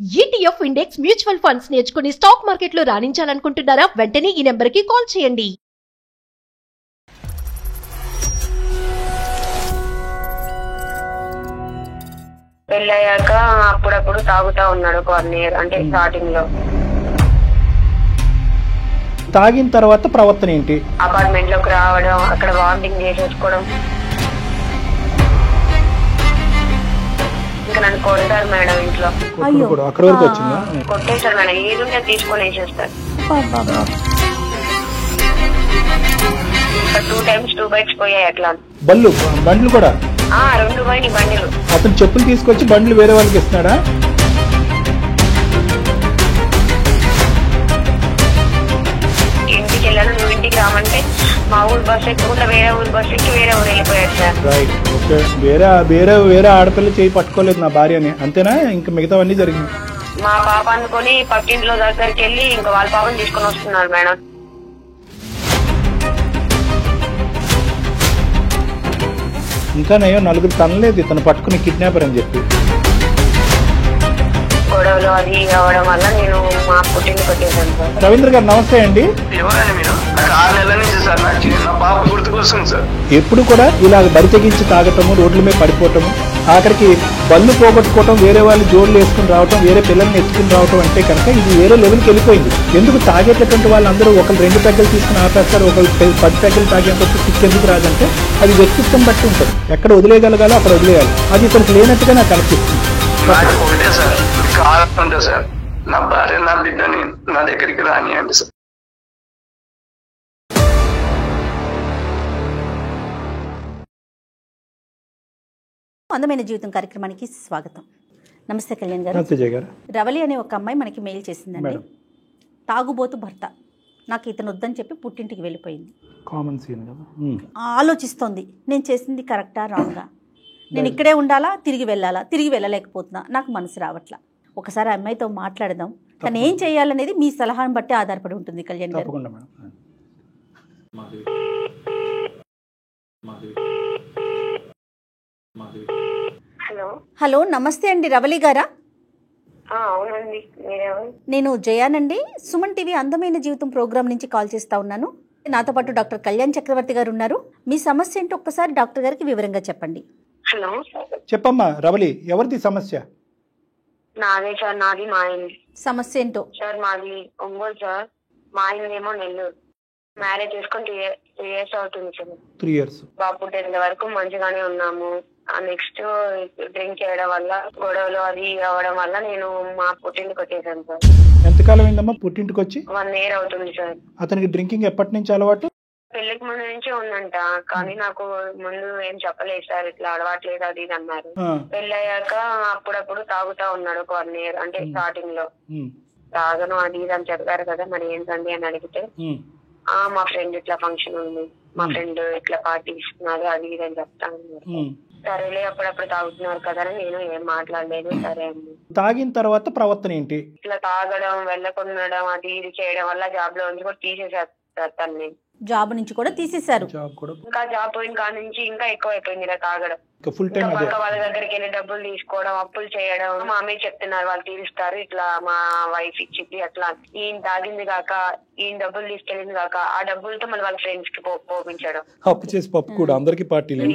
ETF index mutual funds నేర్చుకుని stock మార్కెట్లో రాణించాలనుకుంటున్నారా? వెంటనే ఈ నెంబర్కి కాల్ చేయండి. పెళ్ళయ్యాక అప్పుడప్పుడు తాగుతా ఉన్నాడు. 1 year అంటే స్టార్టింగ్ లో. తాగిన తర్వాత ప్రవర్తన ఏంటి? అపార్ట్మెంట్ లోకి రావడం, అక్కడ వామిటింగ్ చేసేసుకోవడం, ఇంకా నన్ను కొడతారు మేడం ఇంట్లో. అక్కడ వరకు వచ్చిందా? కొట్టేశారు మేడం, ఏది ఉంటే తీసుకొని వేసేస్తారు. 2 times 2 bikes పోయాయి అట్లా. బండ్లు కూడా 2 పోయినాయి బండిలు. అతను చెప్పులు తీసుకొచ్చి బండ్లు వేరే వాళ్ళకి ఇస్తున్నాడా? ఇంటికి వెళ్ళాను, నువ్వు ఇంటికి రామంటే మా ఊరు బస్సు ఎక్కువ వేరే ఊరు బస్సు ఎక్కి వేరే ఊరు వెళ్ళిపోయాడు సార్. Right, okay. వేరే ఆడపిల్ల చేయి పట్టుకోలేదు నా భార్యని, అంతేనా? ఇంకా మిగతావన్నీ జరిగింది. మా పాప అనుకుని పక్కింట్లో దగ్గరికి వెళ్ళి ఇంకా వాళ్ళ పాపని తీసుకొని వస్తున్నారు మేడం. ఇంకా నయ్యో నలుగురు తనలేదు ఇతను పట్టుకుని కిడ్నాపర్ అని చెప్పి. గొడవలు అది అవడం వల్ల నేను మా పుట్టింటికి వచ్చేసాను సార్. రవీంద్ర గారు నమస్తే అండి. ఎవరండి మీరు? నాకు 6 నెలల నుంచి సార్ నా పాప గుర్తుకొస్తుంది సార్. ఎప్పుడు కూడా ఇలా బరి తెగించి తాగటము, రోడ్ల మీద పడిపోవటము, ఆఖరికి బళ్ళు పోగొట్టుకోవటం, వేరే వాళ్ళు జోళ్ళు వేసుకుని రావటం, వేరే పిల్లల్ని ఎత్తుకుని రావటం అంటే కనుక ఇది వేరే లెవెల్కి వెళ్ళిపోయింది. ఎందుకు తాగేటటువంటి వాళ్ళందరూ ఒకరు 2 పెగ్గలు తీసుకుని ఆపేస్తారు, ఒకరు 10 పెగ్గలు తాగేంత కిక్ ఎందుకు రాదంటే అది వ్యక్తిత్వం బట్టి ఉంటుంది. ఎక్కడ వదిలేయగలగాలో అక్కడ వదిలేయాలి. అది ఇతనికి లేనట్టుగా నాకు అనిపిస్తుంది. నాకు ఒకటే సార్, కావాలంటే సార్ నా భార్య నా బిడ్డని నా దగ్గరికి రానియండి సార్. అందమైన జీవితం కార్యక్రమానికి స్వాగతం. నమస్తే కళ్యాణ్ గారు. నమస్తే జయ గారు. రవలి అనే ఒక అమ్మాయి మనకి మెయిల్ చేసిందండి. తాగుబోతు భర్త నాకు ఇతను వద్దని చెప్పి పుట్టింటికి వెళ్ళిపోయింది. కామన్ సీన్ కదా. ఆలోచిస్తోంది, నేను చేసింది కరెక్టా రాంగా, నేను ఇక్కడే ఉండాలా తిరిగి వెళ్ళాలా, తిరిగి వెళ్ళలేకపోతున్నా, నాకు మనసు రావట్లా. ఒకసారి ఆ అమ్మాయితో మాట్లాడదాం. తను ఏం చేయాలనేది మీ సలహాను బట్టి ఆధారపడి ఉంటుంది కళ్యాణ్ గారు. హలో, నమస్తే అండి రవలి గారా? అవునండి, నేను జయానండి, సుమన్ టీవీ అందమైన జీవితం ప్రోగ్రామ్ నుంచి కాల్ చేస్తా ఉన్నాను. నాతో పాటు డాక్టర్ కళ్యాణ్ చక్రవర్తి గారు ఉన్నారు. మీ సమస్య ఏంటో ఒక్కసారి డాక్టర్ గారికి వివరంగా చెప్పండి. హలో చెప్పమ్మా రవలి, ఎవరిది సమస్య? నాదే సార్, నాది మా ఆయన. సమస్య ఏంటో సార్ మాది ఒంగోలు సార్, మా ఆయనేమో నెల్లూరు. మ్యారేజ్ చేసుకొని 3 years అవుతుంది సార్. 3 years. బాబు పుట్టేంత వరకు మంచిగానే ఉన్నాము. నెక్స్ట్ డ్రింక్ చేయడం వల్ల గొడవలు అది అవడం వల్ల నేను మా పుట్టింటికి వచ్చేసాను సార్. ఎంతకాలం అయిందమ్మా పుట్టింటికి వచ్చి? 1 year అవుతుంది సార్. అతనికి డ్రింకింగ్ ఎప్పటి నుంచి అలవాటు? పెళ్లికి ముందు నుంచే ఉందంట, కానీ నాకు ముందు ఏం చెప్పలేదు సార్, ఇట్లా అలవాట్లేదు అది ఇది అన్నారు. పెళ్ళయ్యాక అప్పుడప్పుడు తాగుతా ఉన్నాడు. 1 year అంటే స్టార్టింగ్ లో తాగను అది ఇది అని చెప్పారు కదా, మరి ఏంటండి అని అడిగితే మా ఫ్రెండ్ ఇట్లా ఫంక్షన్ ఉంది, మా ఫ్రెండ్ ఇట్లా పార్టీ ఇస్తున్నారు అది ఇది అని చెప్తా ఉన్నారు. సరేలే అప్పుడప్పుడు తాగుతున్నారు కదా అని నేను ఏం మాట్లాడలేదు. సరే అండి. తాగిన తర్వాత ప్రవర్తన ఏంటి? ఇట్లా తాగడం, వెళ్ళకుండడం అది ఇది చేయడం వల్ల జాబ్ లో నుంచి కూడా తీసేసారు తన్ని. జాబ్ నుంచి కూడా తీసేశారు. ఇంకా జాబ్ పోయిన కాడ నుంచి ఇంకా ఎక్కువ అయిపోయింది ఇలా తాగడం. ఫుల్ టైం వాళ్ళ దగ్గరికి వెళ్ళి డబ్బులు తీసుకోవడం, అప్పులు చేయడం. మా అమ్మాయి చెప్తున్నారు వాళ్ళు తీరుస్తారు, ఇట్లా మా వైఫ్ ఇచ్చింది అట్లా. ఈయన తాగింది కాక, ఈయన డబ్బులు తీసుకెళ్ళింది కాక, ఆ డబ్బులతో మళ్ళీ వాళ్ళ ఫ్రెండ్స్ కి పోపించడం. అప్పు చేసి పప్పు కూడా అందరికి పార్టీలు.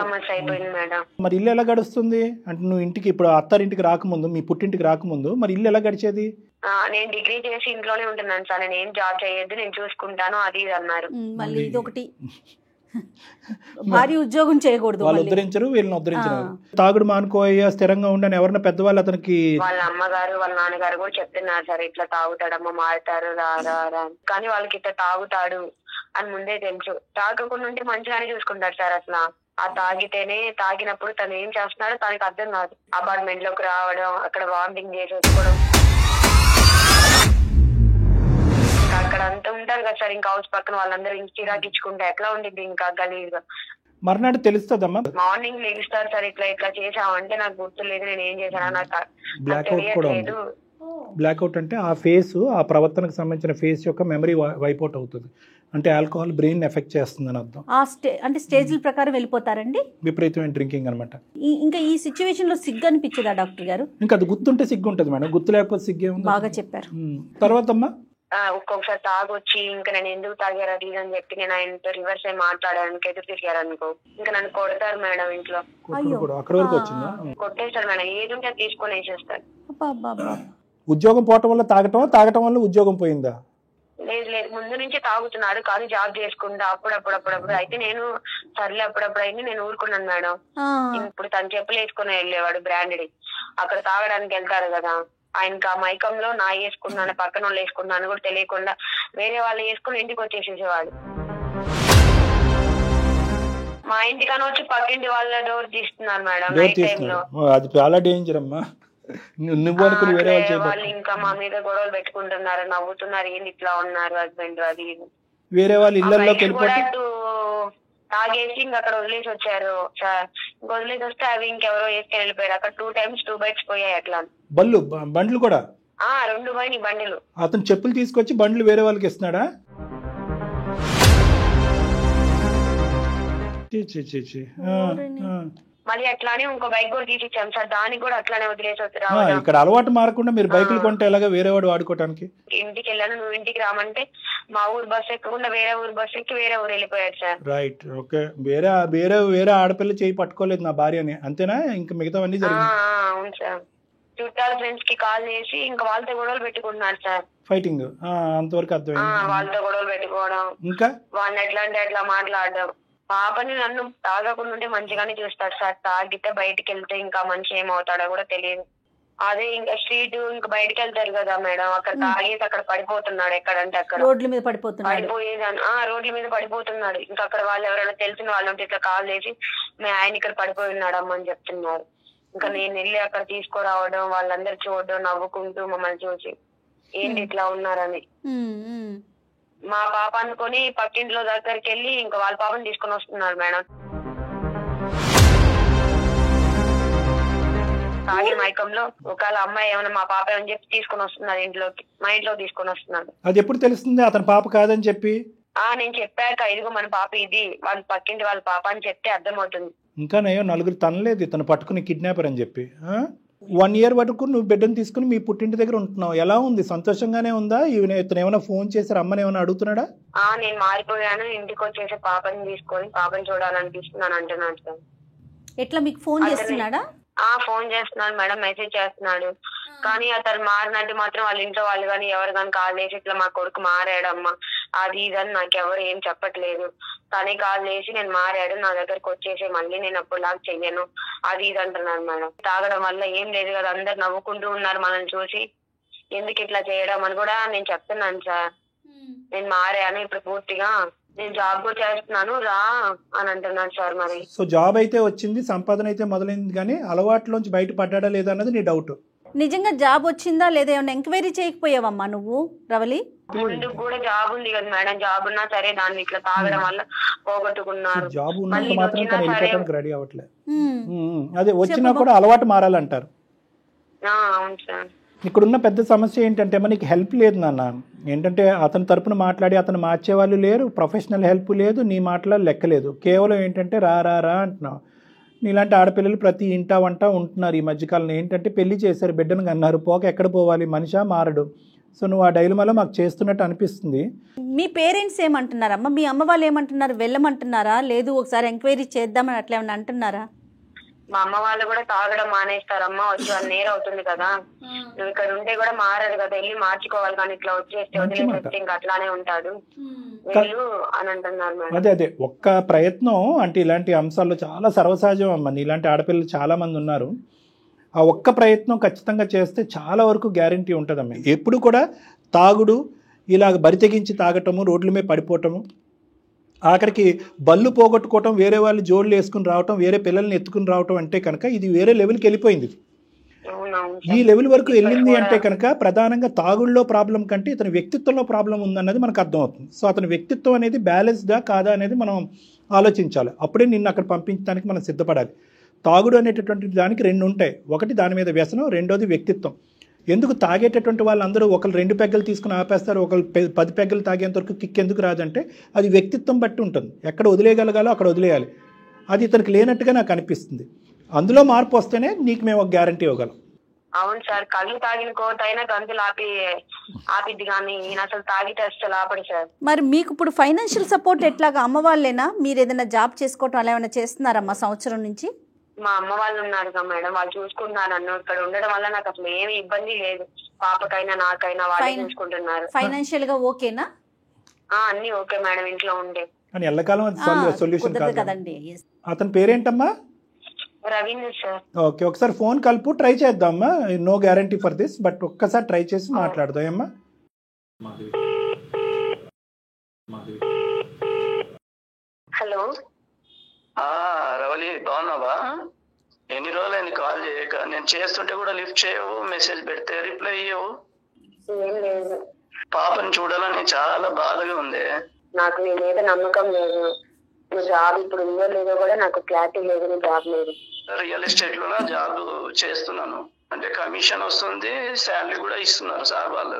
సమస్య అయిపోయింది మేడం. మరి ఇల్లు ఎలా గడుస్తుంది? అంటే నువ్వు ఇంటికి ఇప్పుడు అత్తారింటికి రాకముందు, మీ పుట్టింటికి రాకముందు మరి ఇల్లు ఎలా గడిచేది? నేను డిగ్రీ చేసి ఇంట్లోనే ఉంటున్నాను సార్, నేను ఏం జాబ్ చేయొద్దు, నేను చూసుకుంటాను అది ఇది అన్నారు. మళ్ళీ ఇది ఒకటి, భారీ ఉద్యోగం చేయకూడదు. వాళ్ళు ఉద్ధరించరు, వీళ్ళని ఉద్ధరించరు. తాగుడు మానుకోయ్యా, స్థిరంగా ఉండని ఎవరన్నా పెద్దవాళ్ళు అతనికి. వాళ్ళ అమ్మగారు వాళ్ళ నాన్నగారు కూడా చెప్తున్నారు సార్, ఇట్లా తాగుతాడమ్మా మారుతారు రా, కానీ వాళ్ళకి ఇట్లా తాగుతాడు అని ముందే తెలుసు. తాగకుండా ఉంటే మంచిగానే చూసుకుంటారు సార్. అసలు ఆ తాగినప్పుడు తను ఏం చేస్తున్నాడో తనకి అర్థం కాదు. అపార్ట్మెంట్ లోకి రావడం, అక్కడ వామిటింగ్ చేసేసుకోవడం, అక్కడ అంతా ఉంటారు కదా సార్. ఇంకా హౌస్ పక్కన వాళ్ళందరూ చిరాకిచ్చుకుంటే ఎట్లా ఉండిద్ది ఇంకా గలీజ్గా. మర్నాడు తెలుస్తుందమ్మా? మార్నింగ్ లేస్తారు సార్, ఇట్లా ఇట్లా చేసావంటే నాకు గుర్తు లేదు, నేను ఏం చేశానా నాకు తెలియట్లేదు. బ్లాక్అవుట్ అంటే ఆ ఫేస్, ఆ ప్రవర్తనకు సంబంధించిన ఫేస్ యొక్క మెమరీ వైపౌట్ అవుతుంది. అంటే ఆల్కహాల్ బ్రెయిన్ ఎఫెక్ట్ చేస్తుందని అర్థం. అంటే స్టేజ్ల ప్రకారం వెళ్ళిపోతారండి. విపరీతమైన డ్రింకింగ్ అనమాట. ఇంకా ఈ సిచ్యువేషన్లో సిగ్గు అనిపించదా డాక్టర్ గారు? ఇంకా అది గుర్తుంటే సిగ్గు ఉంటుంది మేడం, గుర్తు లేకపోతే సిగ్గే ఉంది. బాగా చెప్పారు. తర్వాత అమ్మా ఒక్కొక్కసారి తాగొచ్చి ఇంకా నేను ఎందుకు తాగారు అది అని చెప్పి నేను ఆయనతో రివర్స్ అయి మాట్లాడడానికి ఎదురు తిరిగారు అనుకో, ఇంకా నన్ను కొడతారు మేడం ఇంట్లో. అక్కడ వరకు వచ్చిందా? కొట్టేస్తారు మేడం, ఏది ఉంటే తీసుకొని వేసేస్తారు. ఉద్యోగం పోవటం వల్ల తాగటం వల్ల ఉద్యోగం పోయిందా? లేదు లేదు, ముందు నుంచి తాగుతున్నాడు కానీ జాబ్ చేసుకుంటా అప్పుడప్పుడు. అయితే నేను సర్లే అప్పుడప్పుడు అయితే నేను ఊరుకున్నాను మేడం. ఇప్పుడు తను చెప్పులు వేసుకుని వెళ్ళేవాడు బ్రాండెడ్, అక్కడ తాగడానికి వెళ్తారు కదా, ఆయనకి ఆ మైకంలో నా వేసుకున్నాను పక్కన వాళ్ళు వేసుకున్నాను కూడా తెలియకుండా వేరే వాళ్ళు వేసుకుని ఇంటికి వచ్చేసేసేవాడు. మా ఇంటికన్నా వచ్చి పక్కింటి వాళ్ళ డోర్ తీస్తున్నారు మేడం నైట్ టైంలో. అది చాలా డేంజర్ అమ్మా. వాళ్ళు ఇంకా మా మీద గొడవలు పెట్టుకుంటున్నారు, నవ్వుతున్నారు, ఏంది ఇట్లా ఉన్నారు హస్బెండ్ అది వేరే వాళ్ళు ఇళ్ళలోకి తాగేసి ఇంకా అక్కడ వదిలేసి వచ్చారు. వదిలేసి వస్తే అవి ఇంకెవరో వేసుకొని వెళ్ళిపోయారు. అక్కడ 2 times 2 bites పోయాయి. అట్లా బండ్లు కూడా 2 పోయినాయి బండిలు. అతను చెప్పులు తీసుకొచ్చి బండ్లు వేరే వాళ్ళకి ఇస్తున్నాడా? మళ్ళీ అట్లానే ఇంకో బైక్ కూడా తీసి ఇచ్చాం సార్, దానికి కూడా అట్లానే వదిలేసి వచ్చారు. ఇక్కడ అలవాటు మారకుండా మీరు బైకులు కొంటే ఎలాగా వేరే వాడు వాడుకోవడానికి? ఇంటికి వెళ్ళాను, నువ్వు ఇంటికి రామంటే మా ఊరు బస్సు ఎక్కకుండా వేరే ఊరు బస్సు ఎక్కి వేరే ఊరు వెళ్ళిపోయాడు సార్. Right, okay. వేరే ఆడపిల్ల చేయి పట్టుకోలేదు నా భార్యని, అంతేనా? ఇంకా మిగతావన్నీ జరిగింది. అవును సార్, చుట్టాల ఫ్రెండ్స్ కి కాల్ చేసి ఇంకా వాళ్ళతో గొడవలు పెట్టుకుంటున్నారు సార్. ఫైటింగ్ అంతవరకు అర్థమైంది. వాళ్ళతో గొడవలు పెట్టుకోవడం, ఇంకా వాళ్ళని ఎట్లా అంటే అట్లా మాట్లాడడం. పాపని నన్ను తాగకుండా ఉంటే మంచిగానే చూస్తాడు సార్, తాగితే బయటికి వెళ్తే ఇంకా మంచి ఏమవుతాడో కూడా తెలియదు. అదే ఇంకా స్ట్రీట్ ఇంకా బయటకు వెళ్తారు కదా మేడం, అక్కడ తాగేసి అక్కడ పడిపోతున్నాడు. ఎక్కడంటే అక్కడ రోడ్ల మీద పడిపోయేదాన్ని రోడ్ల మీద పడిపోతున్నాడు. ఇంకా అక్కడ వాళ్ళు ఎవరైనా తెలిసిన వాళ్ళు ఉంటే ఇట్లా కాల్ చేసి మీ ఆయన ఇక్కడ పడిపోయి ఉన్నాడు అమ్మని చెప్తున్నారు. ఇంకా నేను వెళ్ళి అక్కడ తీసుకురావడం, వాళ్ళందరూ చూడడం, నవ్వుకుంటూ మమ్మల్ని చూసి ఏంటి ఇట్లా ఉన్నారని. మా పాప అనుకొని పక్కింట్లో దగ్గరికి వెళ్ళి ఇంకా వాళ్ళ పాపని తీసుకొని వస్తున్నారు మేడం. తాగి మైకంలో ఒకవేళ అమ్మాయి ఏమైనా మా పాప అని చెప్పి తీసుకొని వస్తున్నారు ఇంట్లోకి, మా ఇంట్లో తీసుకొని వస్తున్నారు. అది ఎప్పుడు తెలుస్తుంది అతని పాప కాదని చెప్పి? నేను చెప్పాక ఇదిగో మన పాప ఇది, వాళ్ళ పక్కింటి వాళ్ళ పాప అని చెప్తే అర్థమవుతుంది. ఇంకా నయ్యో నలుగురు తనలేదు ఇతను పట్టుకుని కిడ్నాపర్ అని చెప్పి. 1 year వరకు నువ్వు బిడ్డను తీసుకుని మీ పుట్టింటి దగ్గర ఉంటున్నావు. ఎలా ఉంది? సంతోషంగానే ఉందా? ఇతను ఏమైనా ఫోన్ చేసి రమ్మని ఏమైనా అడుగుతున్నాడా? నేను మారిపోయాను, ఇంటికి వచ్చేసి పాపని తీసుకొని పాపని చూడాలనిపిస్తున్నాను అంటున్నాడు సార్. ఎట్లా మీకు ఫోన్ చేస్తున్నాడా? ఫోన్ చేస్తున్నాడు మేడం, మెసేజ్ చేస్తున్నాడు. కానీ అతను మారినట్టు మాత్రం వాళ్ళ ఇంట్లో వాళ్ళు కానీ ఎవరు కానీ కాల్ చేసి ఇట్లా మా కొడుకు మారాడమ్మా అది ఇదని నాకు ఎవరు ఏం చెప్పట్లేదు. తనే కాల్ చేసి నేను మారాడు, నా దగ్గరకు వచ్చేసి మళ్ళీ నేను అప్పుడులాగా చెయ్యను అది ఇది అంటున్నాను మేడం. తాగడం వల్ల ఏం లేదు కదా, అందరు నవ్వుకుంటూ ఉన్నారు మనల్ని చూసి, ఎందుకు ఇట్లా చేయడం అని కూడా నేను చెప్తున్నాను సార్. నేను మారాను, ఇప్పుడు పూర్తిగా నేను జాబ్ కూడా చేస్తున్నాను రా అని అంటున్నాను సార్. మరి సో జాబ్ అయితే వచ్చింది, సంపాదన అయితే మొదలైంది, కానీ అలవాట్లోంచి బయట పడ్డా లేదా అన్నది నీ డౌట్. నిజంగా జాబ్ వచ్చిందా లేదా ఏమన్నా ఎంక్వైరీ చేయకపోయావమ్మా నువ్వు రవలి? ముందు కూడా జాబ్ ఉంది కదా మేడం, జాబ్ ఉన్నా సరే దాన్ని ఇట్లా తాగడం వల్ల పోగొట్టుకున్నారు. జాబ్ ఉన్నంత మాత్రం తను వెళ్ళిపోవడానికి రెడీ అవ్వట్లేదు. అదే వచ్చినా కూడా అలవాటు మారాలంటారు. అవును సార్. ఇక్కడున్న పెద్ద సమస్య ఏంటంటే మనకి హెల్ప్ లేదు నాన్న. ఏంటంటే అతని తరపున మాట్లాడి అతను మార్చేవాళ్ళు లేరు, ప్రొఫెషనల్ హెల్ప్ లేదు, నీ మాటలో లెక్కలేదు. కేవలం ఏంటంటే రా రా రా అంటున్నావు. నీలాంటి ఆడపిల్లలు ప్రతి ఇంటా వంట ఉంటున్నారు ఈ మధ్యకాలంలో. ఏంటంటే పెళ్లి చేశారు, బిడ్డను కన్నారు, పోక ఎక్కడ పోవాలి, మనిషా మారడు. సో నువ్వు ఆ డైలమాలో మాకు చేస్తున్నట్టు అనిపిస్తుంది. మీ పేరెంట్స్ ఏమంటున్నారమ్మా? మీ అమ్మ వాళ్ళు ఏమంటున్నారు? వెళ్ళమంటున్నారా? లేదు ఒకసారి ఎంక్వైరీ చేద్దామని అట్లా ఏమన్నా అంటున్నారా? మా అమ్మ వాళ్ళు కూడా తాగడం మానేస్తారమ్మా, వచ్చి 1 year అవుతుంది కదా, నువ్వు ఇక్కడ ఉంటే కూడా మారదు కదా, వెళ్ళి మార్చుకోవాలి, కానీ ఇట్లా వచ్చేస్తే వదిలేస్తే ఇంకా అట్లానే ఉంటాడు వెళ్ళు అని అంటున్నారు మేడం. అదే ఒక్క ప్రయత్నం అంటే ఇలాంటి అంశాల్లో చాలా సర్వసహజం అమ్మ. ఇలాంటి ఆడపిల్లలు చాలా మంది ఉన్నారు. ఆ ఒక్క ప్రయత్నం ఖచ్చితంగా చేస్తే చాలా వరకు గ్యారంటీ ఉంటుందమ్మ. ఎప్పుడు కూడా తాగుడు ఇలా బరి తెగించి తాగటము, రోడ్ల మీద పడిపోవటము, ఆఖరికి బళ్ళు పోగొట్టుకోవటం, వేరే వాళ్ళు జోళ్ళు వేసుకుని రావటం, వేరే పిల్లల్ని ఎత్తుకుని రావటం అంటే కనుక ఇది వేరే లెవెల్కి వెళ్ళిపోయింది. ఈ లెవెల్ వరకు వెళ్ళింది అంటే కనుక ప్రధానంగా తాగుళ్ళలో ప్రాబ్లం కంటే ఇతని వ్యక్తిత్వంలో ప్రాబ్లం ఉందన్నది మనకు అర్థమవుతుంది. సో అతని వ్యక్తిత్వం అనేది బ్యాలెన్స్డా కాదా అనేది మనం ఆలోచించాలి. అప్పుడే నిన్ను అక్కడ పంపించడానికి మనం సిద్ధపడాలి. తాగుడు అనేటటువంటి దానికి 2 ఉంటాయి. ఒకటి దాని మీద వ్యసనం, రెండోది వ్యక్తిత్వం. ఎందుకు తాగేటటువంటి వాళ్ళందరూ ఒకరు 2 పెగ్గలు తీసుకుని ఆపేస్తారు, ఒకరు 10 పెగ్గలు తాగేంత వరకు కిక్ ఎందుకు రాదంటే అది వ్యక్తిత్వం బట్టి ఉంటుంది. ఎక్కడ వదిలేయగలగాలో అక్కడ వదిలేయాలి. అది ఇతనికి లేనట్టుగా నాకు అనిపిస్తుంది. అందులో మార్పు వస్తేనే నీకు మేము ఒక గ్యారంటీ ఇవ్వగలం. అవును సార్, కళ్ళు తాగిన కోతైనా గంతులు ఆపిద్ది కానీ ఈయన అసలు తాగితే అసలు ఆపడు సార్. మరి మీకు ఇప్పుడు ఫైనాన్షియల్ సపోర్ట్ ఎట్లాగా? అమ్మ వాళ్ళేనా? మీరు ఏదైనా జాబ్ చేసుకోవటం అలా ఏమైనా చేస్తున్నారమ్మా సంవత్సరం నుంచి? మా అమ్మ వాళ్ళు ఉన్నారు కదా మేడం, వాళ్ళు చూసుకుంటున్నారు నన్ను. ఇక్కడ ఉండడం వల్ల నాకు అసలు ఏమి ఇబ్బంది లేదు. పాపకైనా నాకైనా వాళ్ళే చూసుకుంటున్నారు. ఫైనాన్షియల్ గా ఓకేనా? అన్ని ఓకే మేడం, ఇంట్లో ఉండే. కానీ ఎల్లకాలం సొల్యూషన్ కాదు కదండి. అతని పేరేంటమ్మా? రవీంద్ర సార్. ఓకే, ఒకసారి ఫోన్ కలుపు, ట్రై చేద్దామమ్మా. No guarantee for this, but ఒక్కసారి ట్రై చేసి మాట్లాడదాం అమ్మా. హలో రవలి, బాగున్నావా? ఎన్ని రోజులైంది కాల్ చేయక? నేను చేస్తుంటే కూడా లిఫ్ట్ చేయవు, మెసేజ్ పెడితే రిప్లై ఇయ్యవు. ఏం లేదు, పాపని చూడాలని చాలా బాధగా ఉంది. నాకు నీ మీద నమ్మకం లేదు. నువ్వు జాబ్ ఇప్పుడు ఉందో లేదో కూడా నాకు క్లారిటీ లేదు. నీ జాబ్ లేదు. రియల్ ఎస్టేట్ లో జాబ్ చేస్తున్నాను, అంటే కమిషన్ వస్తుంది, శాలరీ కూడా ఇస్తున్నారు సార్ వాళ్ళు.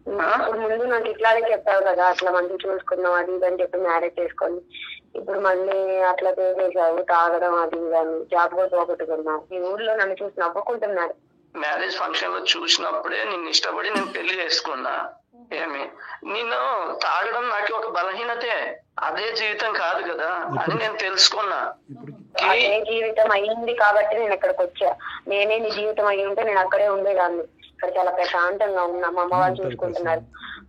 ఇప్పుడు ముందు నాకు ఇట్లాగే చెప్పావు కదా, అట్లా మంచి చూసుకున్నావు అది ఇది అని చెప్పి మ్యారేజ్ చేసుకొని, ఇప్పుడు మళ్ళీ అట్లా చేసావు, తాగడం అది ఇదని, జాబ్ కూడా పోగొట్టుకున్నావు. ఈ ఊర్లో నన్ను చూసి నవ్వుకుంటున్నారు. మ్యారేజ్ ఫంక్షన్ లో చూసినప్పుడే నిన్ను ఇష్టపడి నేను పెళ్లి చేసుకున్నా. ఏమి నేను తాగడం నాకు ఒక బలహీనతే, అదే జీవితం కాదు కదా అని నేను తెలుసుకున్నా. అదే జీవితం అయ్యింది కాబట్టి నేను ఇక్కడికి వచ్చా. నేనే నీ జీవితం అయ్యి ఉంటే నేను అక్కడే ఉండేదాన్ని. ఇక్కడ చాలా ప్రశాంతంగా ఉన్నా, మా అమ్మ వాళ్ళు చూసుకుంటున్నారు.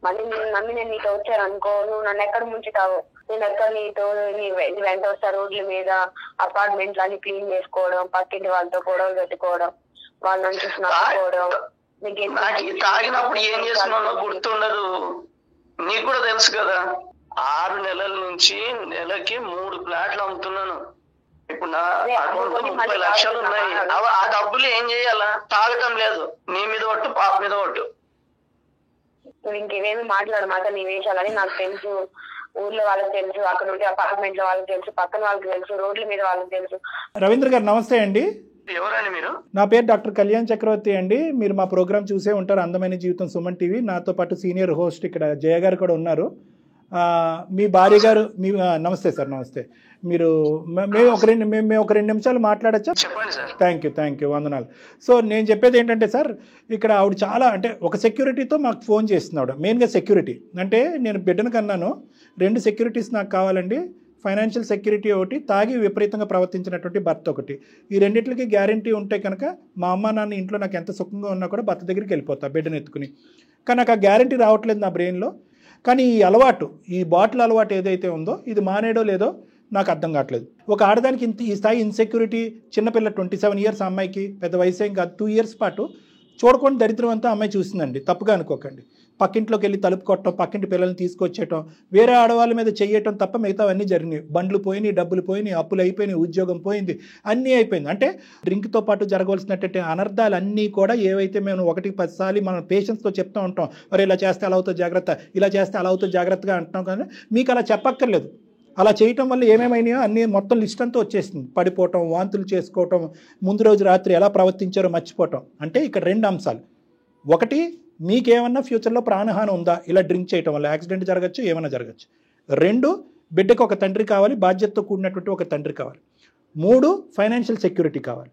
మళ్ళీ నేను నమ్మి నేను నీతో వచ్చాను అనుకో, నువ్వు నన్ను ఎక్కడ ముంచుతావు? నేను ఎక్కడ నీతో వెంట వస్తా, రోడ్ల మీద అపార్ట్మెంట్లు అన్ని క్లీన్ చేసుకోవడం, పక్కింటి వాళ్ళతో గొడవలు పెట్టుకోవడం, వాళ్ళు నన్ను చూసి నవ్వుకోవడం. తాగినప్పుడు ఏం చేస్తున్నానో గుర్తుండదు, నీకు కూడా తెలుసు కదా. 6 నెలల నుంచి నెలకి 3 ఫ్లాట్లు అమ్ముతున్నాను. ఇప్పుడు నా అకౌంట్ లో 30 లక్షలు ఉన్నాయి. ఆ డబ్బులు ఏం చేయాలా? తాగటం లేదు. నీ మీద ఒట్టు, పాప మీద ఒట్టు. నువ్వు ఇంకేమేమి మాట్లాడమాట నీ వేషాలని నాకు తెలుసు. ఊర్లో వాళ్ళకి తెలుసు, అక్కడ ఉండే అపార్ట్మెంట్ లో వాళ్ళకి తెలుసు, పక్కన వాళ్ళకి తెలుసు, రోడ్ల మీద వాళ్ళకి తెలుసు. రవీంద్ర గారు నమస్తే అండి. ఎవరండి మీరు? నా పేరు డాక్టర్ కళ్యాణ్ చక్రవర్తి అండి. మీరు మా ప్రోగ్రామ్ చూసే ఉంటారు, అందమైన జీవితం సుమన్ టీవీ. నాతో పాటు సీనియర్ హోస్ట్ ఇక్కడ జయ గారు కూడా ఉన్నారు. మీ భార్య గారు నమస్తే సార్. నమస్తే. మీరు మేము ఒక 2 నిమిషాలు మాట్లాడచ్చా? చెప్పండి సార్. థ్యాంక్ యూ, వందనాలు. సో నేను చెప్పేది ఏంటంటే సార్, ఇక్కడ ఆవిడ చాలా అంటే ఒక సెక్యూరిటీతో మాకు ఫోన్ చేస్తున్నాడు. మెయిన్గా సెక్యూరిటీ అంటే నేను బిడ్డను కన్నాను, 2 సెక్యూరిటీస్ నాకు కావాలండి. ఫైనాన్షియల్ సెక్యూరిటీ ఒకటి, తాగి విపరీతంగా ప్రవర్తించినటువంటి భర్త ఒకటి. ఈ రెండింటికి గ్యారంటీ ఉంటే కనుక మా అమ్మ నాన్న ఇంట్లో నాకు ఎంత సుఖంగా ఉన్నా కూడా భర్త దగ్గరికి వెళ్ళిపోతా బిడ్డను ఎత్తుకుని. కానీ నాకు ఆ గ్యారంటీ రావట్లేదు నా బ్రెయిన్లో. కానీ ఈ అలవాటు, ఈ బాటిల్ అలవాటు ఏదైతే ఉందో ఇది మానేయడో లేదో నాకు అర్థం కావట్లేదు. ఒక ఆడదానికి ఈ స్థాయి ఇన్సెక్యూరిటీ, చిన్నపిల్ల 27 ఇయర్స్ అమ్మాయికి, పెద్ద వయసు ఏం కాదు, 2 ఇయర్స్ పాటు చూడకుండా దరిద్రం అంతా అమ్మాయి చూసిందండి. తప్పుగా అనుకోకండి. పక్కింట్లోకి వెళ్ళి తలుపు కొట్టడం, పక్కింటి పిల్లల్ని తీసుకొచ్చేయటం, వేరే ఆడవాళ్ళ మీద చెయ్యటం తప్ప మిగతావన్నీ జరిగినాయి. బండ్లు పోయినాయి, డబ్బులు పోయినాయి, అప్పులు అయిపోయినాయి, ఉద్యోగం పోయింది, అన్నీ అయిపోయింది. అంటే డ్రింక్తో పాటు జరగవలసినటువంటి అనర్థాలు అన్నీ కూడా ఏవైతే మేము 1-10 సార్లు మనం పేషెన్స్తో చెప్తూ ఉంటాం, మరి ఇలా చేస్తే అలా అవుతుంది జాగ్రత్త, ఇలా చేస్తే అలా అవుతుంది జాగ్రత్తగా అంటున్నాం. కానీ మీకు అలా చెప్పక్కర్లేదు. అలా చేయటం వల్ల ఏమేమైనాయో అన్నీ మొత్తం లిస్ట్ అంతా వచ్చేసింది. పడిపోవటం, వాంతులు చేసుకోవటం, ముందు రోజు రాత్రి ఎలా ప్రవర్తించారో మర్చిపోవటం. అంటే ఇక్కడ 2 అంశాలు. ఒకటి, మీకేమన్నా ఫ్యూచర్లో ప్రాణహాని ఉందా ఇలా డ్రింక్ చేయటం వల్ల? యాక్సిడెంట్ జరగచ్చు, ఏమైనా జరగచ్చు. 2, బిడ్డకు ఒక తండ్రి కావాలి, బాధ్యతతో కూడినటువంటి ఒక తండ్రి కావాలి. 3, ఫైనాన్షియల్ సెక్యూరిటీ కావాలి.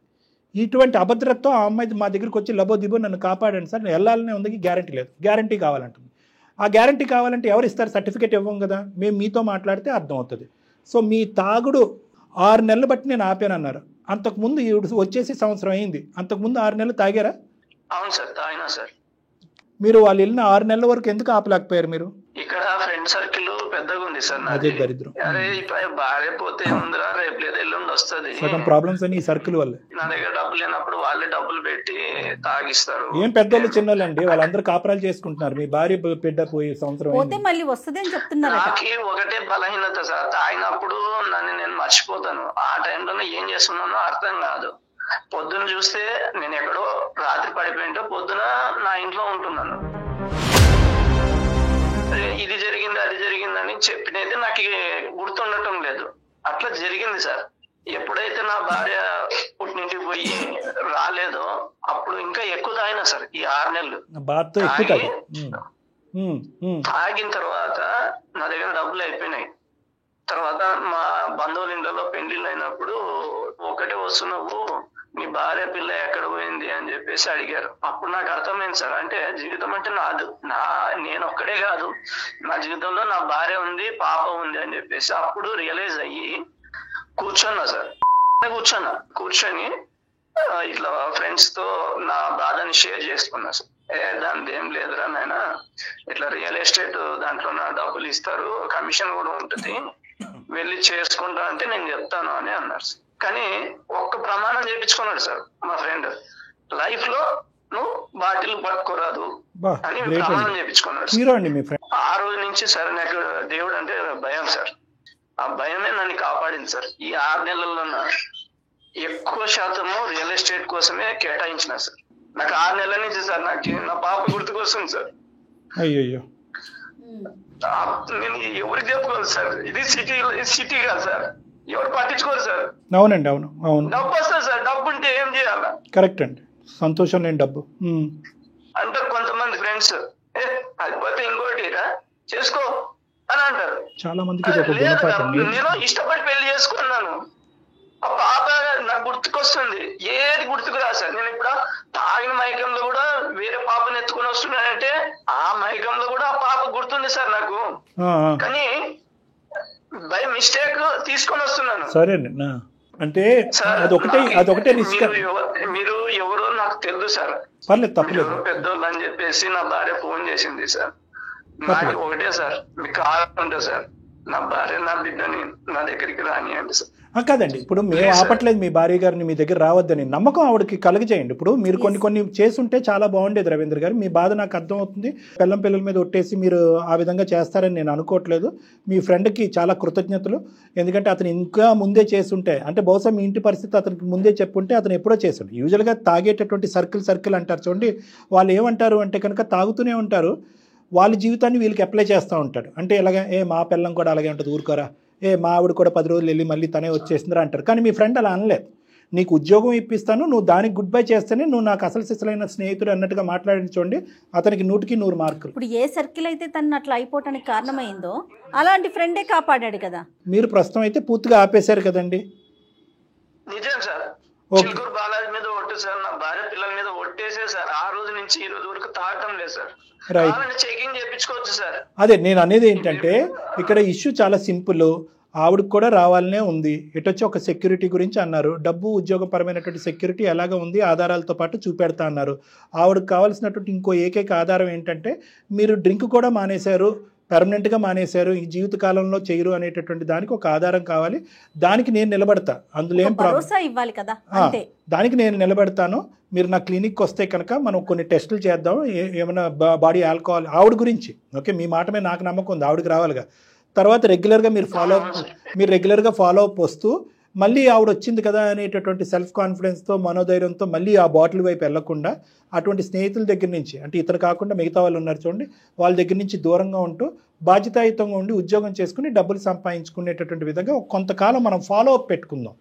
ఇటువంటి అభద్రతతో ఆ అమ్మాయి మా దగ్గరికి వచ్చి లబో దిబో నన్ను కాపాడండి సార్, నేను వెళ్ళాలనే ఉంది, గ్యారంటీ లేదు. గ్యారంటీ కావాలంటుంది. ఆ గ్యారంటీ కావాలంటే ఎవరు ఇస్తారు? సర్టిఫికేట్ ఇవ్వం కదా, మేము మీతో మాట్లాడితే అర్థమవుతుంది. సో మీ తాగుడు 6 నెలలు బట్టి నేను ఆపానన్నారు. అంతకుముందు వచ్చేసి సంవత్సరం అయింది. అంతకుముందు 6 నెలలు తాగారా? అవును సార్, తాగినా సార్. మీరు వాళ్ళు వెళ్ళిన 6 నెలల వరకు ఎందుకు ఆపలేకపోయారు మీరు? ఇక్కడ ఫ్రెండ్ సర్కిల్ పెద్దగా ఉంది సార్. అదే దరిద్రం. అరే భార్య పోతే ఉందిరా, రేపు లేదా ఎల్లుండి వస్తుంది. సగం ప్రాబ్లమ్స్ అని ఈ సర్కిల్ వల్ల. నా దగ్గర డబ్బులు లేనప్పుడు వాళ్ళే డబ్బులు పెట్టి తాగిస్తారు. ఏం పెద్దోళ్ళు చిన్నోళ్ళు అండి, వాళ్ళందరూ కాపురాలు చేసుకుంటున్నారు. మీ భార్య బిడ్డ పోయి సంవత్సరం పోతే మళ్ళీ వస్తుంది అని చెప్తున్నారు. నాకు ఒకటే బలహీనత సార్, తాగినప్పుడు నన్ను నేను మర్చిపోతాను. ఆ టైంలో ఏం చేస్తున్నానో అర్థం కాదు. పొద్దున చూస్తే నేను ఎక్కడో రాత్రి పడిపోయింటో పొద్దున నా ఇంట్లో ఉంటున్నాను. ఇది జరిగింది అది జరిగిందని చెప్పినైతే నాకు గుర్తుండటం లేదు. అట్లా జరిగింది సార్. ఎప్పుడైతే నా భార్య పుట్టినింటికి పోయి రాలేదో అప్పుడు ఇంకా ఎక్కువ తాగినా సార్. ఈ 6 నెలలు తాగిన తర్వాత నా దగ్గర డబ్బులు అయిపోయినాయి. తర్వాత మా బంధువుల ఇంట్లో పెళ్లిళ్ళు అయినప్పుడు ఒకటే వస్తున్నావు, నీ భార్య పిల్ల ఎక్కడ పోయింది అని చెప్పేసి అడిగారు. అప్పుడు నాకు అర్థమైంది సార్, అంటే జీవితం అంటే నేను ఒక్కడే కాదు, నా జీవితంలో నా భార్య ఉంది, పాప ఉంది అని చెప్పేసి అప్పుడు రియలైజ్ అయ్యి కూర్చున్నా సార్. కూర్చొని ఇట్లా ఫ్రెండ్స్ తో నా బాధని షేర్ చేసుకున్నా సార్. దాని ఏం లేదురా నాయన, ఇట్లా రియల్ ఎస్టేట్ దాంట్లో నా డబ్బులు ఇస్తారు, కమిషన్ కూడా ఉంటుంది, వెళ్ళి చేసుకుంటా అంటే నేను చెప్తాను అని అన్నారు సార్. కానీ ఒక్క ప్రమాణం చేయించుకున్నాడు సార్ మా ఫ్రెండ్, లైఫ్ లో నువ్వు బాటిల్ పట్టుకోరాదు అని ప్రమాణం చేయించుకున్నాడు. ఆ రోజు నుంచి సార్ నాకు దేవుడు అంటే భయం సార్. ఆ భయమే నన్ను కాపాడింది సార్. ఈ 6 నెలల్లో ఎక్కువ శాతము రియల్ ఎస్టేట్ కోసమే కేటాయించిన సార్. నాకు 6 నెలల నుంచి సార్ నాకు నా పాప గుర్తుకొస్తుంది సార్. అయ్యో నేను ఎవరికి చెప్పుకోవాలి సార్, ఇది సిటీ కాదు సార్, ఎవరు పట్టించుకోరు సార్. అవునండి, అవును. డబ్బు వస్తుంది సార్, డబ్బు ఉంటే ఏం చేయాలా? కరెక్ట్ అండి, సంతోషం లేని డబ్బు అంటారు కొంతమంది ఫ్రెండ్స్, అది పోతే ఇంకోటి చేసుకో అని అంటారు. చాలా మందికి నేను ఇష్టపడి పెళ్లి చేసుకున్నాను. ఆ పాప నాకు గుర్తుకొస్తుంది, ఏది గుర్తుకు రా సార్. నేను ఇప్పుడు తాగిన మైకంలో కూడా వేరే పాపను ఎత్తుకొని వస్తున్నానంటే ఆ మైకంలో కూడా ఆ పాప గుర్తుంది సార్ నాకు. కానీ బై మిస్టేక్ తీసుకొని వస్తున్నాను. సరే అంటే అదొకటే మీరు ఎవరో నాకు తెలుసు సార్, ఎవరో పెద్దోళ్ళు అని చెప్పేసి నా భార్య ఫోన్ చేసింది సార్. నాకు ఒకటే సార్, మీకు కావాలంటే సార్ నా భార్య నా బిడ్డని నా దగ్గరికి రానియండి సార్. కాదండి, ఇప్పుడు మేము ఆపట్లేదు మీ భార్య గారిని మీ దగ్గర రావద్దని, నమ్మకం ఆవిడకి కలుగజేయండి. ఇప్పుడు మీరు కొన్ని చేసుంటే చాలా బాగుండేది రవీంద్ర గారు. మీ బాధ నాకు అర్థం అవుతుంది. పిల్లల మీద ఒట్టేసి మీరు ఆ విధంగా చేస్తారని నేను అనుకోవట్లేదు. మీ ఫ్రెండ్కి చాలా కృతజ్ఞతలు. ఎందుకంటే అతను ఇంకా ముందే చేస్తుంటే, అంటే బహుశా మీ ఇంటి పరిస్థితి అతనికి ముందే చెప్పుంటే అతను ఎప్పుడో చేస్తుండే. యూజువల్గా తాగేటటువంటి సర్కిల్ అంటారు చూడండి, వాళ్ళు ఏమంటారు అంటే కనుక తాగుతూనే ఉంటారు, వాళ్ళ జీవితాన్ని వీళ్ళకి అప్లై చేస్తూ ఉంటాడు. అంటే ఇలాగే మా పిల్లం కూడా అలాగే ఉంటుంది, ఊరుకోరా, మా ఆవిడ కూడా 10 రోజులు వెళ్ళి మళ్ళీ తనే వచ్చేసిందిరా అంటారు. కానీ మీ ఫ్రెండ్ అలా అనలేదు. నీకు ఉద్యోగం ఇప్పిస్తాను, నువ్వు దానికి గుడ్ బై చేస్తేనే నువ్వు నాకు అసలు సిసలైన స్నేహితుడు అన్నట్టుగా మాట్లాడించండి. అతనికి 100కి 100 మార్కులు. ఇప్పుడు ఏ సర్కిల్ అయితే తను అట్లా అయిపోవటానికి కారణమైందో అలాంటి ఫ్రెండే కాపాడాడు కదా. మీరు ప్రస్తుతం అయితే పూర్తిగా ఆపేశారు కదండి. నిజం సార్, చిలుకూరు బాలాజీ మీద ఒట్టు సార్, నా భార్య పిల్లల మీద ఒట్టేసే సార్. ఆ రోజు నుంచి ఈ రోజు వరకు తాగటం లేదు సార్. చెకింగ్ చేయించుకోవచ్చు సార్. అదే నేను అనేది ఏంటంటే, ఇక్కడ ఇష్యూ చాలా సింపుల్. ఆవిడకి కూడా రావాలనే ఉంది. ఇటొచ్చి ఒక సెక్యూరిటీ గురించి అన్నారు, డబ్బు ఉద్యోగపరమైనటువంటి సెక్యూరిటీ ఎలాగ ఉంది ఆధారాలతో పాటు చూపెడతా అన్నారు. ఆవిడకి కావాల్సినటువంటి ఇంకో ఏకైక ఆధారం ఏంటంటే, మీరు డ్రింక్ కూడా మానేశారు, పర్మనెంట్గా మానేశారు, ఈ జీవితకాలంలో చేయరు అనేటటువంటి దానికి ఒక ఆధారం కావాలి. దానికి నేను నిలబడతా, అందులో ఏం భరోసా ఇవ్వాలి కదా, దానికి నేను నిలబెడతాను. మీరు నా క్లినిక్కి వస్తే కనుక మనం కొన్ని టెస్టులు చేద్దాం, ఏమైనా బాడీ ఆల్కహాల్ ఆవిడ గురించి. ఓకే, మీ మాట మీద నాకు నమ్మకం ఉంది, ఆవిడకి రావాలిగా. తర్వాత రెగ్యులర్గా మీరు రెగ్యులర్గా ఫాలో అప్ వస్తూ మళ్ళీ ఆవిడ వచ్చింది కదా అనేటటువంటి సెల్ఫ్ కాన్ఫిడెన్స్తో మనోధైర్యంతో మళ్ళీ ఆ బాటిల్ వైపు వెళ్లకుండా అటువంటి స్నేహితుల దగ్గర నుంచి, అంటే ఇతను కాకుండా మిగతా వాళ్ళు ఉన్నారు చూడండి, వాళ్ళ దగ్గర నుంచి దూరంగా ఉంటూ బాధ్యతాయుతంగా ఉండి ఉద్యోగం చేసుకుని డబ్బులు సంపాదించుకునేటటువంటి విధంగా కొంతకాలం మనం ఫాలో అప్ పెట్టుకుందాం.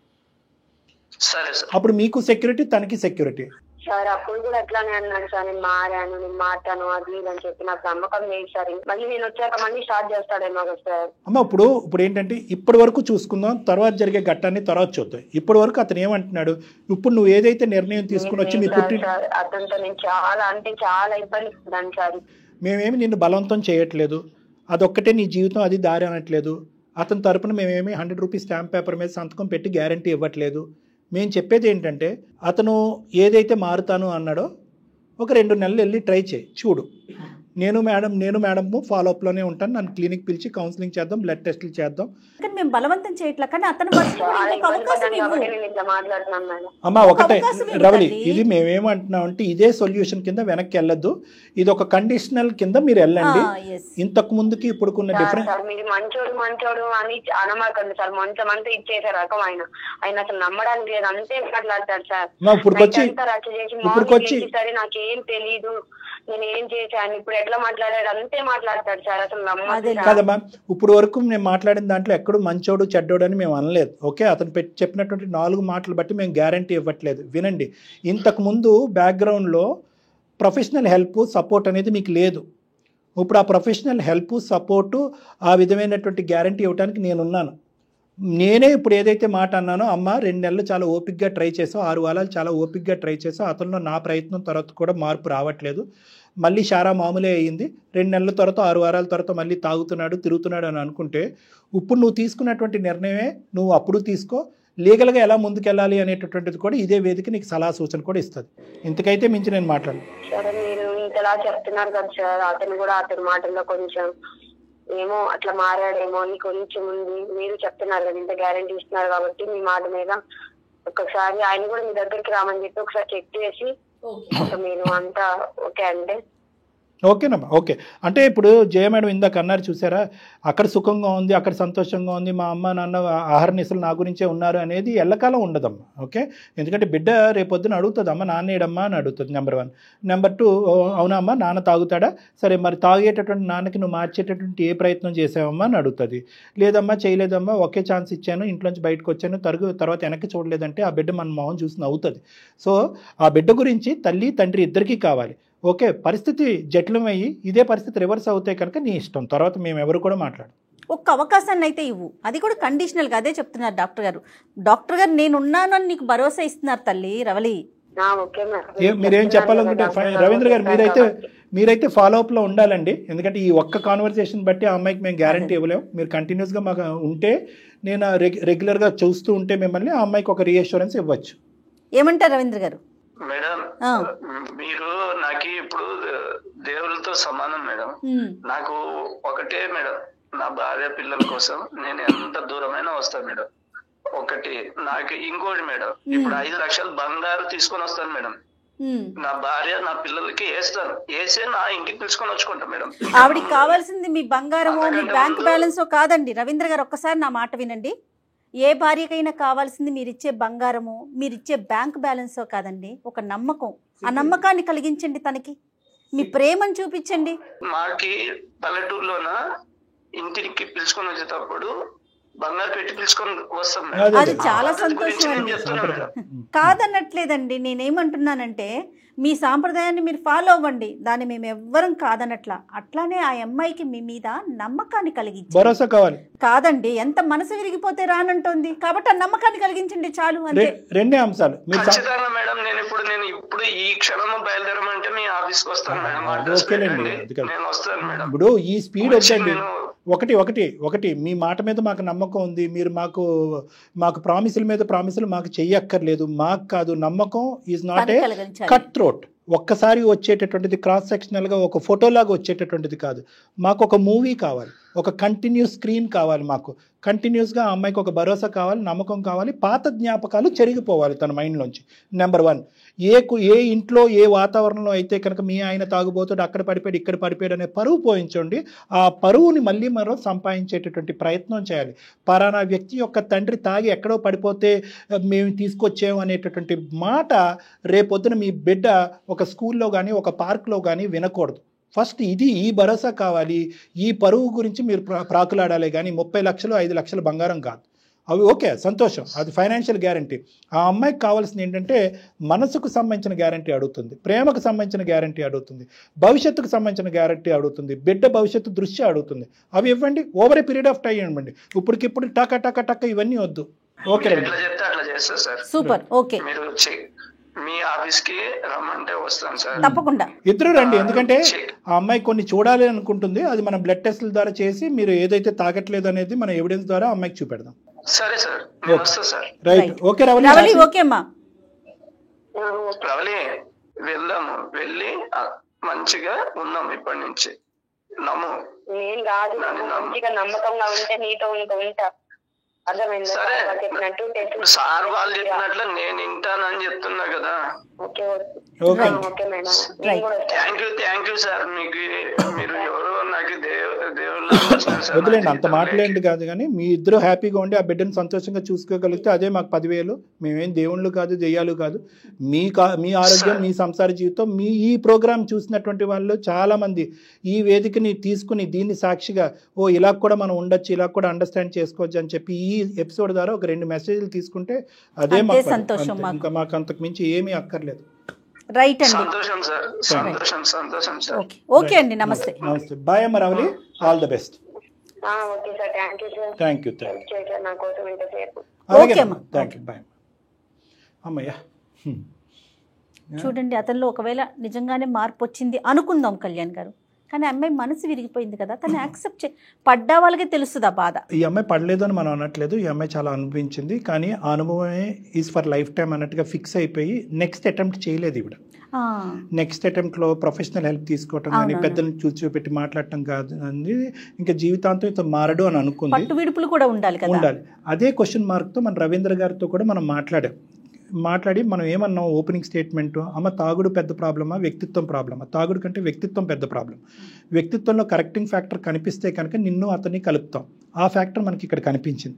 అప్పుడు మీకు సెక్యూరిటీ, తనకి సెక్యూరిటీ. సార్ అప్పుడు కూడా అట్లానే అన్నాడు సార్, నేను మారాను, నేను మాట్లాను అది ఇది అని చెప్పి నాకు నమ్మకం లేదు సార్. మళ్ళీ నేను వచ్చాక మళ్ళీ స్టార్ట్ చేస్తాడేమో కదా సార్. అమ్మ ఇప్పుడు ఏంటంటే, ఇప్పటి వరకు చూసుకుందాం, తర్వాత జరిగే ఘట్టాన్ని తర్వాత చూద్దాం. ఇప్పటి వరకు అతను ఏమంటున్నాడు, ఇప్పుడు నువ్వు ఏదైతే నిర్ణయం తీసుకుని వచ్చి మీ పుట్టి అతనితో నేను చాలా ఇబ్బంది పడ్డాను సార్. మేమేమి నిన్ను బలవంతం చేయట్లేదు, అదొక్కటే నీ జీవితం, అది దారి అనట్లేదు. అతని తరపున మేమేమి 100 రూపీస్ స్టాంప్ పేపర్ మీద సంతకం పెట్టి గ్యారంటీ ఇవ్వట్లేదు. మేము చెప్పేది ఏంటంటే, అతను ఏదైతే మారుతాను అన్నాడో ఒక 2 నెలలు వెళ్ళి ట్రై చేయి, చూడు. నేను మేడం ఫాలోఅప్లోనే ఉంటాను, నన్ను క్లినిక్ పిలిచి కౌన్సిలింగ్ చేద్దాం, బ్లడ్ టెస్టులు చేద్దాం. మేము బలవంతం చేయట్లా, కానీ అతను అమ్మా ఒకటే రవలి, ఇది మేమేమంటున్నామంటే ఇదే సొల్యూషన్ కింద వెనక్కి వెళ్ళొద్దు, ఇది ఒక కండిషనల్ కింద మీరు వెళ్ళండి. ఇంతకు ముందుకి ఇప్పుడుకున్న డిఫరెన్స్. మంచోడు అని అనమాకండి సార్, మంచమంతా ఇచ్చేసే రకం ఆయన అసలు నమ్మడానికి లేదు, అంతే మాట్లాడతాడు సార్. ఇప్పుడు వచ్చి నాకేం తెలీదు, నేను ఏం చేశాను, ఇప్పుడు ఎట్లా మాట్లాడాడు అంతే మాట్లాడతాడు సార్. అసలు నమ్మదు సార్. కాదమ్మా, ఇప్పుడు వరకు నేను మాట్లాడిన దాంట్లో ఎక్కడో మంచోడు చెడ్డోడు అని మేము అనలేదు. ఓకే, అతను చెప్పినటువంటి 4 మాటలు బట్టి మేము గ్యారంటీ ఇవ్వట్లేదు. వినండి, ఇంతకుముందు బ్యాక్గ్రౌండ్లో ప్రొఫెషనల్ హెల్ప్ సపోర్ట్ అనేది మీకు లేదు. ఇప్పుడు ఆ ప్రొఫెషనల్ హెల్ప్ సపోర్టు ఆ విధమైనటువంటి గ్యారంటీ ఇవ్వడానికి నేనున్నాను. నేనే ఇప్పుడు ఏదైతే మాట అన్నానో, అమ్మ 2 నెలలు చాలా ఓపిక్గా ట్రై చేసావు, 6 వారాలు చాలా ఓపిక్గా ట్రై చేసావు, అతనిలో నా ప్రయత్నం తర్వాత కూడా మార్పు రావట్లేదు, మళ్ళీ షారా మామూలే అయ్యింది, 2 నెలల తర్వాత 6 వారాల తర్వాత మళ్ళీ తాగుతున్నాడు తిరుగుతున్నాడు అని అనుకుంటే, ఇప్పుడు నువ్వు తీసుకున్నటువంటి నిర్ణయమే నువ్వు అప్పుడు తీసుకో, లీగల్గా ఎలా ముందుకెళ్ళాలి అనేటటువంటిది కూడా ఇదే వేదిక నీకు సలహా సూచన కూడా ఇస్తుంది. ఇంతకైతే మించి నేను మాట్లాడను. సరే, మీరు ఇంతలా చెప్తున్నారు కదా సార్, అతను కూడా అతని మాటల్లో కొంచెం ఏమో అట్లా మారాడేమో అని కొంచెం ఉంది. మీరు చెప్తున్నారు కదా, ఇంత గ్యారంటీ ఇస్తున్నారు కాబట్టి మీ మాట మీద ఒకసారి ఆయన కూడా మీ దగ్గరికి రామని చెప్పి ఒకసారి చెక్ చేసి మీరు అంతా ఓకే అంటే. ఓకేనమ్మా, ఓకే. అంటే ఇప్పుడు జయ మేడం ఇందాక అన్నారు చూసారా, అక్కడ సుఖంగా ఉంది, అక్కడ సంతోషంగా ఉంది, మా అమ్మ నాన్న ఆహారనిసలు నా గురించే ఉన్నారు అనేది ఎల్లకాలం ఉండదమ్మా. ఓకే, ఎందుకంటే బిడ్డ రేపొద్దున అడుగుతుంది, అమ్మ నాన్న ఏడమ్మా అని అడుగుతుంది. నెంబర్ 1. నెంబర్ 2, అవునా అమ్మ నాన్న తాగుతాడా, సరే మరి తాగేటటువంటి నాన్నకి నువ్వు మార్చేటటువంటి ఏ ప్రయత్నం చేసావమ్మా అని అడుగుతుంది. లేదమ్మా చేయలేదమ్మా, ఒకే ఛాన్స్ ఇచ్చాను, ఇంట్లోంచి బయటకు వచ్చాను, తర్వాత వెనక్కి చూడలేదంటే ఆ బిడ్డ మన మొహం చూసి నవ్వుతుంది. సో ఆ బిడ్డ గురించి తల్లి తండ్రి ఇద్దరికీ కావాలి. ఓకే, పరిస్థితి జటిలమయ్యి ఇదే పరిస్థితి రివర్స్ అవుతాయి కనుక నీ ఇష్టం, తర్వాత మేము ఎవరు కూడా మాట్లాడు. ఒక్క అవకాశాన్ని అయితే ఇవ్వు, అది కూడా కండిషనల్గా. అదే చెప్తున్నారు డాక్టర్ గారు. డాక్టర్ గారు నేను ఉన్నాను అని నీకు భరోసా ఇస్తున్నారు తల్లి రవలి. మీరేం చెప్పాలనుకుంటే రవీంద్ర గారు మీరైతే ఫాలో అప్ లో ఉండాలండి. ఎందుకంటే ఈ ఒక్క కాన్వర్సేషన్ బట్టి ఆ అమ్మాయికి మేము గ్యారంటీ ఇవ్వలేము. మీరు కంటిన్యూస్గా మాకు ఉంటే, నేను రెగ్యులర్గా చూస్తూ ఉంటే మిమ్మల్ని ఆ అమ్మాయికి ఒక రీఅష్యూరెన్స్ ఇవ్వచ్చు. ఏమంటారు రవీంద్ర గారు? మేడం, మీరు నాకు ఇప్పుడు దేవుళ్ళతో సమానం మేడం. నాకు ఒకటే మేడం, నా భార్య పిల్లల కోసం నేను ఎంత దూరమైనా వస్తాను మేడం. ఒకటి నాకు ఇంకోటి మేడం, ఇప్పుడు 5 లక్షలు బంగారు తీసుకొని వస్తాను మేడం. నా భార్య నా పిల్లలకి వేసే నా ఇంటికి తీసుకొని వచ్చుకుంటా మేడం. ఆవిడికి కావాల్సింది మీ బంగారమో మీ బ్యాంక్ బ్యాలెన్సో కాదండి రవీంద్ర గారు, ఒక్కసారి నా మాట వినండి. ఏ భార్యకైనా కావాల్సింది మీరిచ్చే బంగారము, మీరిచ్చే బ్యాంక్ బ్యాలెన్సో కాదండి, ఒక నమ్మకం. ఆ నమ్మకాన్ని కలిగించండి, తనకి మీ ప్రేమను చూపించండి. మాకి పల్లెటూరులోన ఇంటికి పిలుచుకొని వచ్చేటప్పుడు బంగారు పెట్టి పిలుచుకొని వస్తాం. అది చాలా సంతోషం అండి, కాదనట్లేదండి. నేనేమంటున్నానంటే మీ సాంప్రదాయాన్ని మీరు ఫాలో అవ్వండి, దాన్ని మేము ఎవ్వరం కాదనట్లా. అట్లానే ఆ అమ్మాయికి మీ మీద నమ్మకాన్ని కలిగించండి, భరోసా కావాలి. కాదండి ఎంత మనసు విరిగిపోతే రానంటోంది కాబట్టి ఆ నమ్మకాన్ని కలిగించండి చాలు, అంతే. 2 అంశాలు. ఖచ్చితంగా మేడం, నేను ఇప్పుడు ఈ క్షణం బయలుదేరమంటే మీ ఆఫీస్కి వస్తాను మేడం. నేను వస్తాను మేడం. ఇప్పుడు ఈ స్పీడ్ వచ్చండి. ఒకటి మీ మాట మీద మాకు నమ్మకం ఉంది, మీరు మాకు ప్రామిసులు మాకు చెయ్యక్కర్లేదు. మాకు కాదు, నమ్మకం is not a cut throat. ఒక్కసారి వచ్చేటటువంటిది, క్రాస్ సెక్షనల్గా ఒక ఫోటోలాగా వచ్చేటటువంటిది కాదు. మాకు ఒక మూవీ కావాలి, ఒక కంటిన్యూస్ స్క్రీన్ కావాలి. మాకు కంటిన్యూస్గా ఆ అమ్మాయికి ఒక భరోసా కావాలి, నమ్మకం కావాలి, పాత జ్ఞాపకాలు చెరిగిపోవాలి తన మైండ్లోంచి. నెంబర్ 1, ఏ ఇంట్లో ఏ వాతావరణంలో అయితే కనుక మీ ఆయన తాగుబోతాడు, అక్కడ పడిపోయాడు ఇక్కడ పడిపోయాడు అనే పరువు పోయించండి. ఆ పరువుని మళ్ళీ మరో సంపాదించేటటువంటి ప్రయత్నం చేయాలి. పరానా వ్యక్తి యొక్క తండ్రి తాగి ఎక్కడో పడిపోతే మేము తీసుకొచ్చాము అనేటటువంటి మాట రేపొద్దున మీ బిడ్డ ఒక స్కూల్లో కానీ ఒక పార్క్లో కానీ వినకూడదు. ఫస్ట్ ఈ భరోసా కావాలి. ఈ పరువు గురించి మీరు ప్రాకులాడాలి కానీ 30 లక్షలు 5 లక్షలు బంగారం కాదు. అవి ఓకే సంతోషం, అది ఫైనాన్షియల్ గ్యారంటీ. ఆ అమ్మాయికి కావాల్సింది ఏంటంటే మనసుకు సంబంధించిన గ్యారంటీ అడుగుతుంది, ప్రేమకు సంబంధించిన గ్యారంటీ అడుగుతుంది, భవిష్యత్తుకు సంబంధించిన గ్యారంటీ అడుగుతుంది, బిడ్డ భవిష్యత్తు దృష్టి అడుగుతుంది. అవి ఇవ్వండి, over a period of time ఇవ్వండి. ఇప్పటికిప్పుడు టక్క ఇవన్నీ వద్దు. Okay super. ఓకే, మీ ఆఫీస్ కి రమ్మంటే వస్తాను సార్, తప్పకుండా. ఇద్దరు రండి, ఎందుకంటే ఆ అమ్మాయి కొన్ని చూడాలి అనుకుంటుంది. అది మనం బ్లడ్ టెస్ట్ల ద్వారా చేసి మీరు ఏదైతే తాగట్లేదు అనేది మన ఎవిడెన్స్ ద్వారా అమ్మాయికి చూపెడదాం. సరే sir, right. Okay Ravali, okay అమ్మా, రవలి వెళ్దాము, వెళ్ళి మంచిగా ఉన్నాం ఇప్పటి నుంచి. నేను కాదు, మంచిగా నమ్మకంగా ఉంటే నీతో ఉంటా. సరే, సార్ వాళ్ళు చెప్పినట్లు నేను వింటానని చెప్తున్నా కదా. ఓకే ఓకే మేడం, నేను కూడా థ్యాంక్ యూ సార్. మీకు మీరు ఎవరు నాకు దేవుళ్ళ వదిలేండి, అంత మాటలేండి కాదు, కానీ మీ ఇద్దరు హ్యాపీగా ఉండి ఆ బిడ్డను సంతోషంగా చూసుకోగలిగితే అదే మాకు 10,000. మేమేం దేవుళ్ళు కాదు, దెయ్యాలు కాదు. మీ ఆరోగ్యం, మీ సంసార జీవితం, మీ ఈ ప్రోగ్రాం చూసినటువంటి వాళ్ళు చాలామంది ఈ వేదికని తీసుకుని దీన్ని సాక్షిగా ఇలా కూడా మనం ఉండొచ్చు, ఇలా కూడా అండర్స్టాండ్ చేసుకోవచ్చు అని చెప్పి ఈ ఎపిసోడ్ ద్వారా ఒక 2 మెసేజ్లు తీసుకుంటే అదే మాకు సంతోషం. ఇంకా మాకు అంతకు మించి ఏమీ అక్కర్లేదు. రైట్ అండి. సంతోషం సార్, సంతోషం సార్. ఓకే అండి, నమస్తే. బాయ్ అమ్మ రావలి, all the best. Okay sir, thank you sir. Thank you చేశారు నా కోసం ఇంతసేపు. ఓకే అమ్మా, థ్యాంక్ యూ. బాయ్ అమ్మయ్యా. చూడండి, అతనిలో ఒకవేళ నిజంగానే మార్పు వచ్చింది అనుకుందాం కళ్యాణ్ గారు, కానీ అమ్మాయి మనసు విరిగిపోయింది కదా, తను యాక్సెప్ట్ పడ్డా వాళ్ళకే తెలుస్తుంది ఆ బాధ. ఈ అమ్మాయి పడలేదు అని మనం అనట్లేదు, ఈ అమ్మాయి చాలా అనుభవించింది, కానీ ఆ అనుభవమే ఈజ్ ఫర్ లైఫ్ టైం అన్నట్టుగా ఫిక్స్ అయిపోయి నెక్స్ట్ అటెంప్ట్ చేయలేదు ఇవిడ. నెక్స్ట్ అటెంప్ట్లో ప్రొఫెషనల్ హెల్ప్ తీసుకోవటం కానీ పెద్దలను చూపెట్టి మాట్లాడటం కాదు అని ఇంకా జీవితాంతం ఇంత మారడు అని అనుకుంది. పట్టు విడుపులు కూడా ఉండాలి కదా. ఉండాలి. అదే క్వశ్చన్ మార్క్తో మన రవీంద్ర గారితో కూడా మనం మాట్లాడి మనం ఏమన్నాం ఓపెనింగ్ స్టేట్మెంట్, అమ్మ తాగుడు పెద్ద ప్రాబ్లమా, వ్యక్తిత్వం ప్రాబ్లమా? తాగుడు కంటే వ్యక్తిత్వం పెద్ద ప్రాబ్లం. వ్యక్తిత్వంలో కరెక్టింగ్ ఫ్యాక్టర్ కనిపిస్తే కనుక నిన్ను అతన్ని కలుపుతాం. ఆ ఫ్యాక్టర్ మనకి ఇక్కడ కనిపించింది.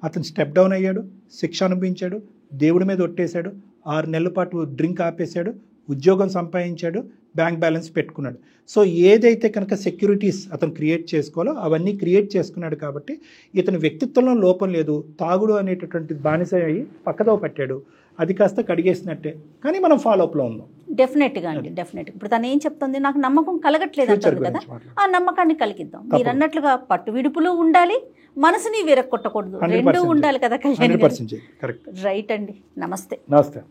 అతను స్టెప్ డౌన్ అయ్యాడు, శిక్ష అనుభవించాడు, దేవుడి మీద ఒట్టేశాడు, 6 నెలల పాటు డ్రింక్ ఆపేశాడు, ఉద్యోగం సంపాదించాడు, బ్యాంక్ బ్యాలెన్స్ పెట్టుకున్నాడు. సో ఏదైతే కనుక సెక్యూరిటీస్ అతను క్రియేట్ చేసుకోవాలో అవన్నీ క్రియేట్ చేసుకున్నాడు. కాబట్టి ఇతని వ్యక్తిత్వంలో లోపం లేదు. తాగుడు అనేటటువంటి బానిస అయ్యి పక్కదో పట్టాడు, అది కాస్త కడిగేసినట్టే. కానీ మనం ఫాలోఅప్లో ఉన్నాం. డెఫినెట్గా అండి, డెఫినెట్గా. ఇప్పుడు తను ఏం చెప్తుంది, నాకు నమ్మకం కలగట్లేదు అంటుంది కదా, ఆ నమ్మకాన్ని కలిగిద్దాం. మీరు అన్నట్లుగా పట్టు విడుపులు ఉండాలి, మనసుని విరక్కొట్టకూడదు, 2 ఉండాలి కదా కళ్యాణ్. కరెక్ట్. రైట్ అండి, నమస్తే. నమస్తే.